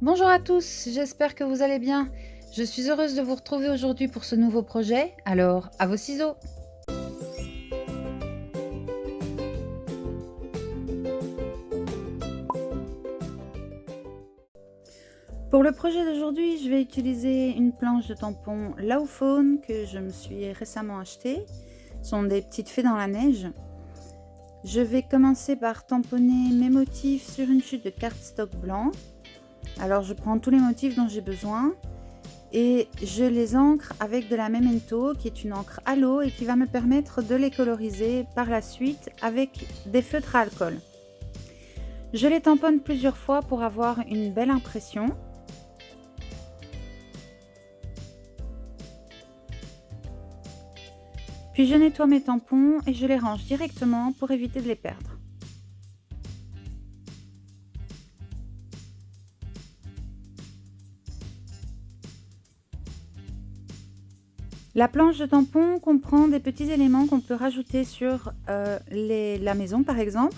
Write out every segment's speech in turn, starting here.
Bonjour à tous, j'espère que vous allez bien. Je suis heureuse de vous retrouver aujourd'hui pour ce nouveau projet. Alors, à vos ciseaux. Pour le projet d'aujourd'hui, je vais utiliser une planche de tampon Laophone que je me suis récemment achetée. Ce sont des petites fées dans la neige. Je vais commencer par tamponner mes motifs sur une chute de cardstock blanc. Alors, je prends tous les motifs dont j'ai besoin et je les encre avec de la Memento qui est une encre à l'eau et qui va me permettre de les coloriser par la suite avec des feutres à alcool. Je les tamponne plusieurs fois pour avoir une belle impression. Puis je nettoie mes tampons et je les range directement pour éviter de les perdre. La planche de tampon comprend des petits éléments qu'on peut rajouter sur la maison par exemple.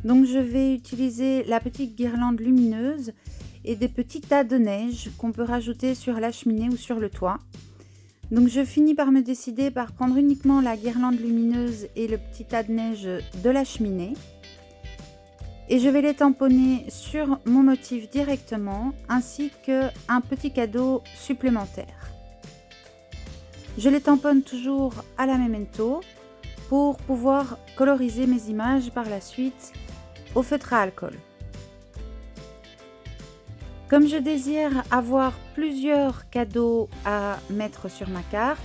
Donc je vais utiliser la petite guirlande lumineuse et des petits tas de neige qu'on peut rajouter sur la cheminée ou sur le toit. Donc je finis par me décider par prendre uniquement la guirlande lumineuse et le petit tas de neige de la cheminée. Et je vais les tamponner sur mon motif directement ainsi qu'un petit cadeau supplémentaire. Je les tamponne toujours à la Memento pour pouvoir coloriser mes images par la suite au feutre à alcool. Comme je désire avoir plusieurs cadeaux à mettre sur ma carte,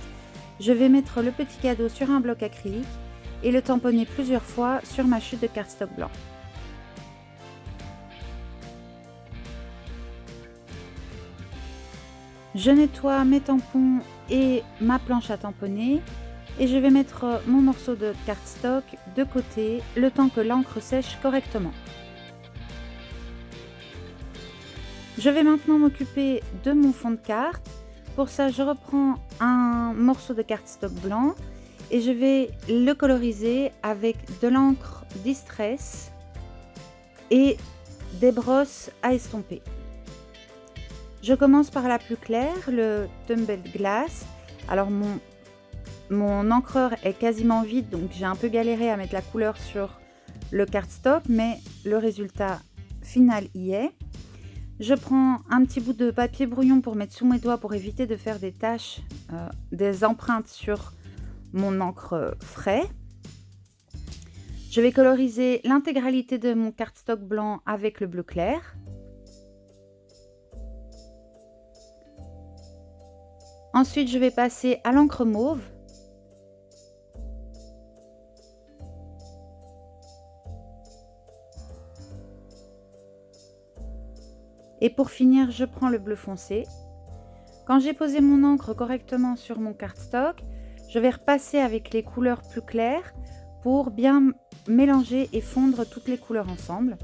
je vais mettre le petit cadeau sur un bloc acrylique et le tamponner plusieurs fois sur ma chute de cardstock blanc. Je nettoie mes tampons et ma planche à tamponner et je vais mettre mon morceau de cardstock de côté le temps que l'encre sèche correctement. Je vais maintenant m'occuper de mon fond de carte. Pour ça, je reprends un morceau de cardstock blanc et je vais le coloriser avec de l'encre Distress et des brosses à estomper. Je commence par la plus claire, le Tumbled Glass. Alors mon encreur est quasiment vide, donc j'ai un peu galéré à mettre la couleur sur le cardstock, mais le résultat final y est. Je prends un petit bout de papier brouillon pour mettre sous mes doigts pour éviter de faire des taches, des empreintes sur mon encre frais. Je vais coloriser l'intégralité de mon cardstock blanc avec le bleu clair. Ensuite, je vais passer à l'encre mauve. Et pour finir, je prends le bleu foncé. Quand j'ai posé mon encre correctement sur mon cardstock, je vais repasser avec les couleurs plus claires pour bien mélanger et fondre toutes les couleurs ensemble.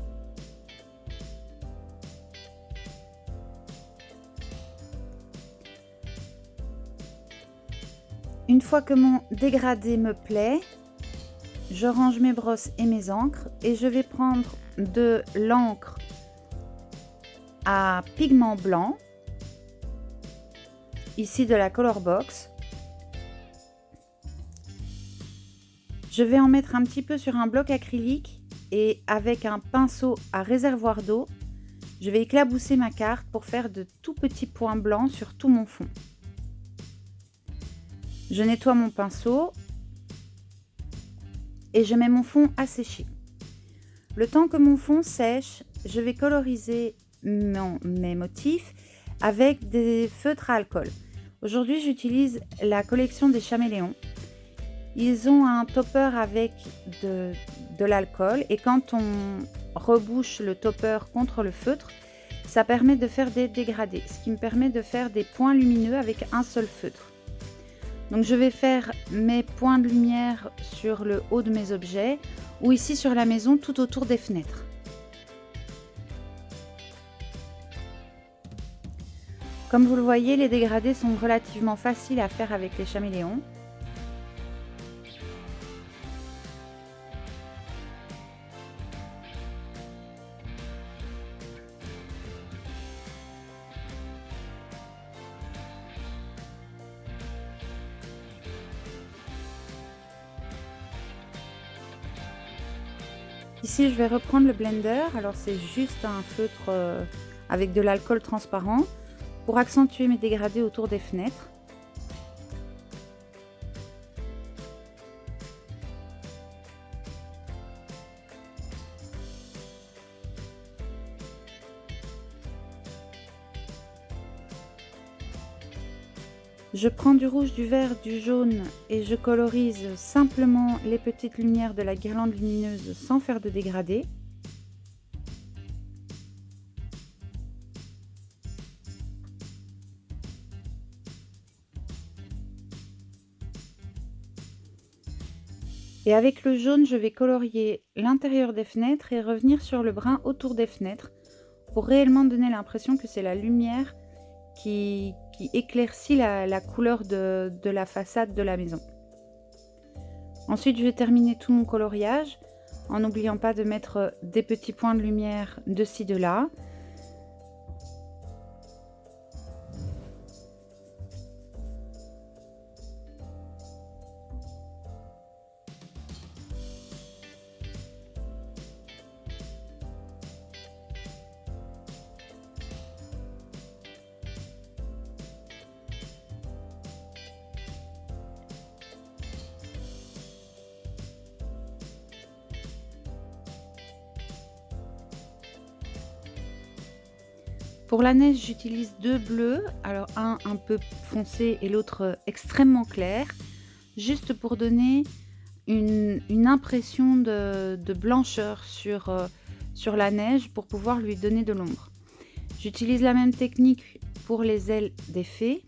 Une fois que mon dégradé me plaît, je range mes brosses et mes encres et je vais prendre de l'encre à pigment blanc, ici de la Color Box. Je vais en mettre un petit peu sur un bloc acrylique et avec un pinceau à réservoir d'eau, je vais éclabousser ma carte pour faire de tout petits points blancs sur tout mon fond. Je nettoie mon pinceau et je mets mon fond à sécher. Le temps que mon fond sèche, je vais coloriser mes motifs avec des feutres à alcool. Aujourd'hui, j'utilise la collection des Chaméléons. Ils ont un topper avec de l'alcool et quand on rebouche le topper contre le feutre, ça permet de faire des dégradés, ce qui me permet de faire des points lumineux avec un seul feutre. Donc je vais faire mes points de lumière sur le haut de mes objets ou ici sur la maison tout autour des fenêtres. Comme vous le voyez, les dégradés sont relativement faciles à faire avec les Chaméléons. Ici, je vais reprendre le blender. Alors, c'est juste un feutre avec de l'alcool transparent pour accentuer mes dégradés autour des fenêtres. Je prends du rouge, du vert, du jaune et je colorise simplement les petites lumières de la guirlande lumineuse sans faire de dégradé. Et avec le jaune, je vais colorier l'intérieur des fenêtres et revenir sur le brun autour des fenêtres pour réellement donner l'impression que c'est la lumière qui éclaircit la couleur de la façade de la maison. Ensuite, je vais terminer tout mon coloriage en n'oubliant pas de mettre des petits points de lumière de ci, de là. Pour la neige, j'utilise deux bleus, alors un peu foncé et l'autre extrêmement clair, juste pour donner une impression de blancheur sur la neige pour pouvoir lui donner de l'ombre. J'utilise la même technique pour les ailes des fées.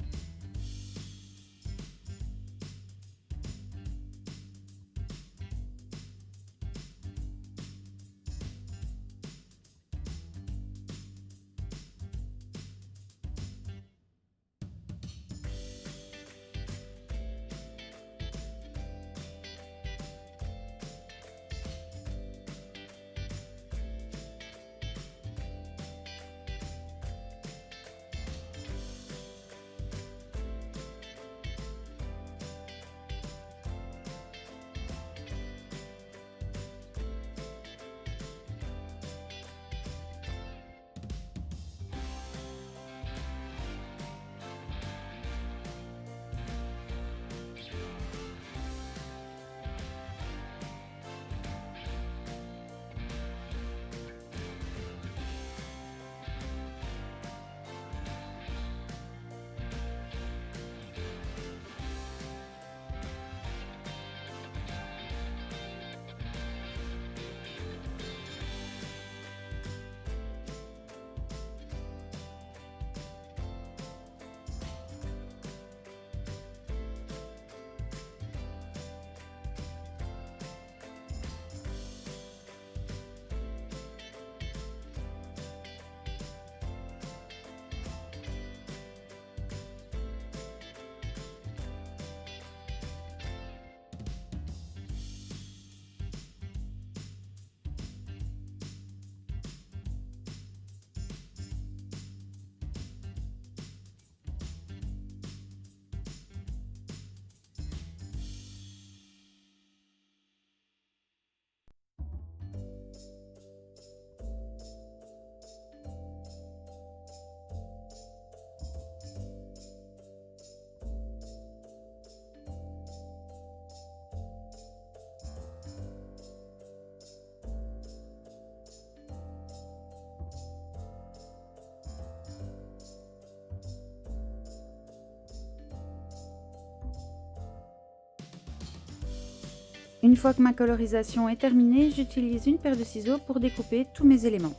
Une fois que ma colorisation est terminée, j'utilise une paire de ciseaux pour découper tous mes éléments.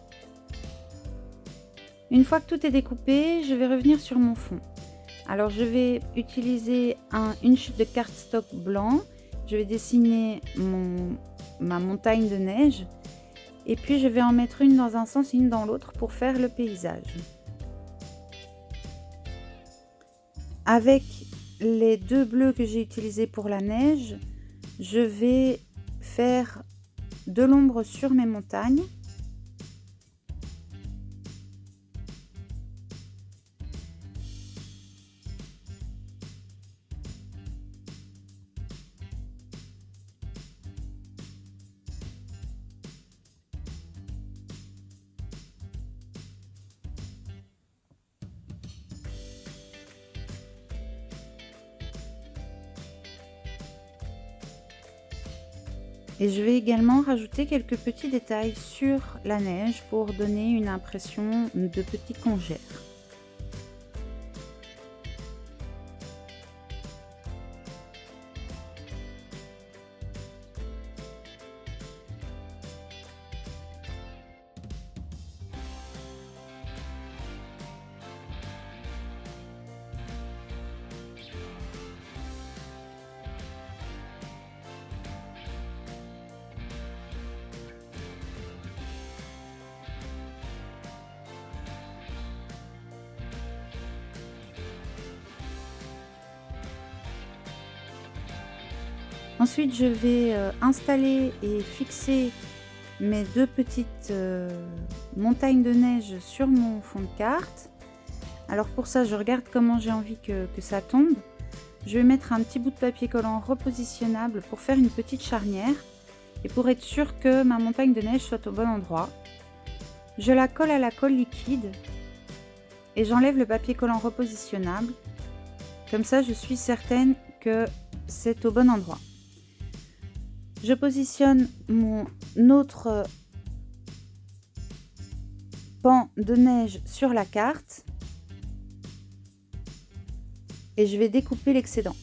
Une fois que tout est découpé, je vais revenir sur mon fond. Alors je vais utiliser une chute de cardstock blanc, je vais dessiner ma montagne de neige et puis je vais en mettre une dans un sens et une dans l'autre pour faire le paysage. Avec les deux bleus que j'ai utilisés pour la neige, je vais faire de l'ombre sur mes montagnes. Et je vais également rajouter quelques petits détails sur la neige pour donner une impression de petit congère. Ensuite, je vais installer et fixer mes deux petites montagnes de neige sur mon fond de carte. Alors pour ça, je regarde comment j'ai envie que ça tombe. Je vais mettre un petit bout de papier collant repositionnable pour faire une petite charnière et pour être sûr que ma montagne de neige soit au bon endroit. Je la colle à la colle liquide et j'enlève le papier collant repositionnable. Comme ça, je suis certaine que c'est au bon endroit. Je positionne mon autre pan de neige sur la carte et je vais découper l'excédent.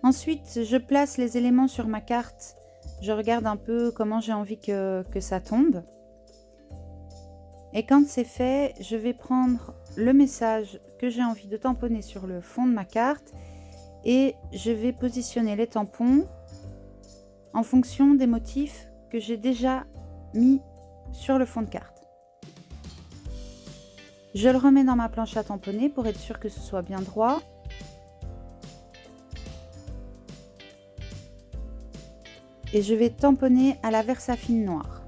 Ensuite, je place les éléments sur ma carte. Je regarde un peu comment j'ai envie que ça tombe. Et quand c'est fait, je vais prendre le message que j'ai envie de tamponner sur le fond de ma carte et je vais positionner les tampons en fonction des motifs que j'ai déjà mis sur le fond de carte. Je le remets dans ma planche à tamponner pour être sûr que ce soit bien droit. Et je vais tamponner à la Versafine noire.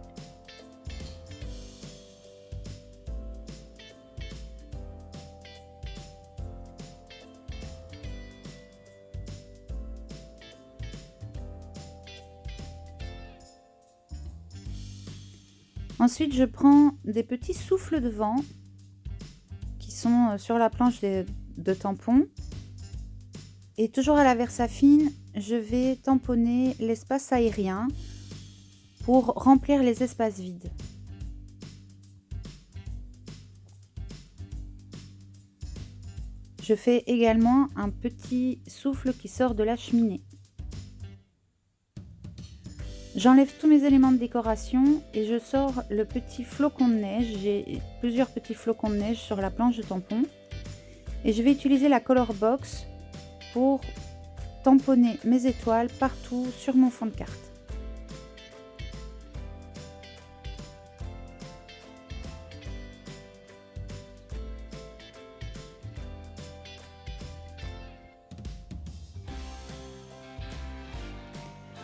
Ensuite, je prends des petits souffles de vent qui sont sur la planche de tampons. Et toujours à la Versafine, je vais tamponner l'espace aérien pour remplir les espaces vides. Je fais également un petit souffle qui sort de la cheminée. J'enlève tous mes éléments de décoration et je sors le petit flocon de neige. J'ai plusieurs petits flocons de neige sur la planche de tampon. Et je vais utiliser la Color Box pour tamponner mes étoiles partout sur mon fond de carte.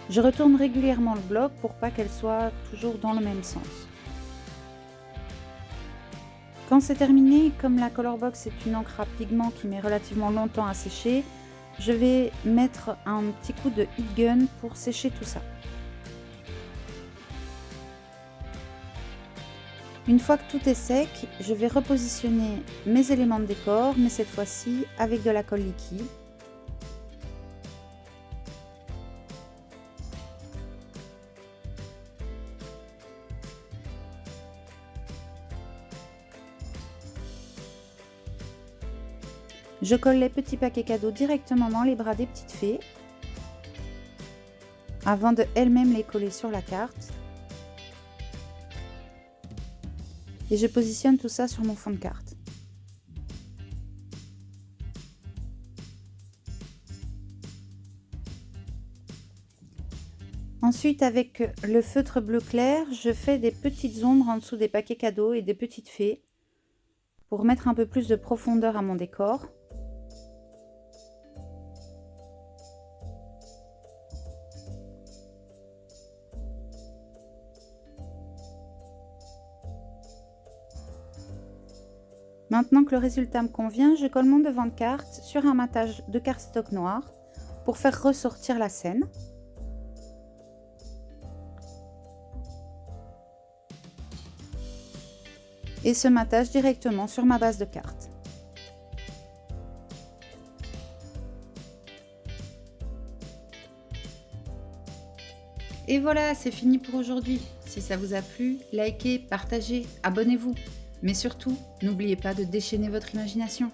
Je retourne régulièrement le bloc pour pas qu'elle soit toujours dans le même sens. Quand c'est terminé, comme la Color Box est une encre à pigment qui met relativement longtemps à sécher, je vais mettre un petit coup de heat gun pour sécher tout ça. Une fois que tout est sec, je vais repositionner mes éléments de décor, mais cette fois-ci avec de la colle liquide. Je colle les petits paquets cadeaux directement dans les bras des petites fées avant de elles-mêmes les coller sur la carte. Et je positionne tout ça sur mon fond de carte. Ensuite, avec le feutre bleu clair, je fais des petites ombres en dessous des paquets cadeaux et des petites fées pour mettre un peu plus de profondeur à mon décor. Maintenant que le résultat me convient, je colle mon devant de carte sur un matage de cardstock noir pour faire ressortir la scène. Et ce matage directement sur ma base de carte. Et voilà, c'est fini pour aujourd'hui. Si ça vous a plu, likez, partagez, abonnez-vous. Mais surtout, n'oubliez pas de déchaîner votre imagination.